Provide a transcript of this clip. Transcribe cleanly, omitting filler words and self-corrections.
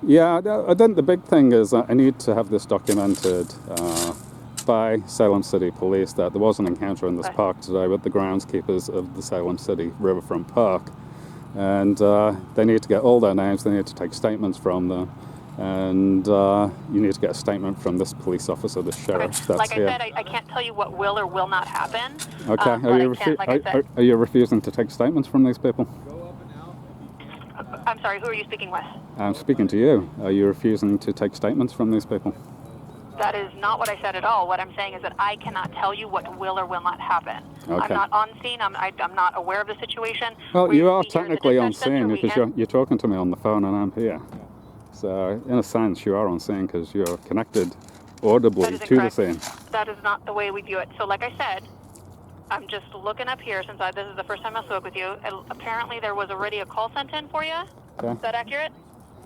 Yeah, I think the big thing is that I need to have this documented by Salem City Police that there was an encounter in this park today with the groundskeepers of the Salem City Riverfront Park. And they need to get all their names, they need to take statements from them, and you need to get a statement from this police officer, the sheriff that's like here. I said, I can't tell you what will or will not happen. Okay, are you refusing to take statements from these people? I'm sorry, who are you speaking with? I'm speaking to you. Are you refusing to take statements from these people? That is not what I said at all. What I'm saying is that I cannot tell you what will or will not happen. Okay. I'm not on scene. I'm not aware of the situation. Well, you are technically on scene because you're talking to me on the phone and I'm here. So, in a sense, you are on scene because you're connected audibly to the scene. That is not the way we view it. So, like I said, I'm just looking up here since this is the first time I spoke with you. Apparently, there was already a call sent in for you. Okay. Is that accurate?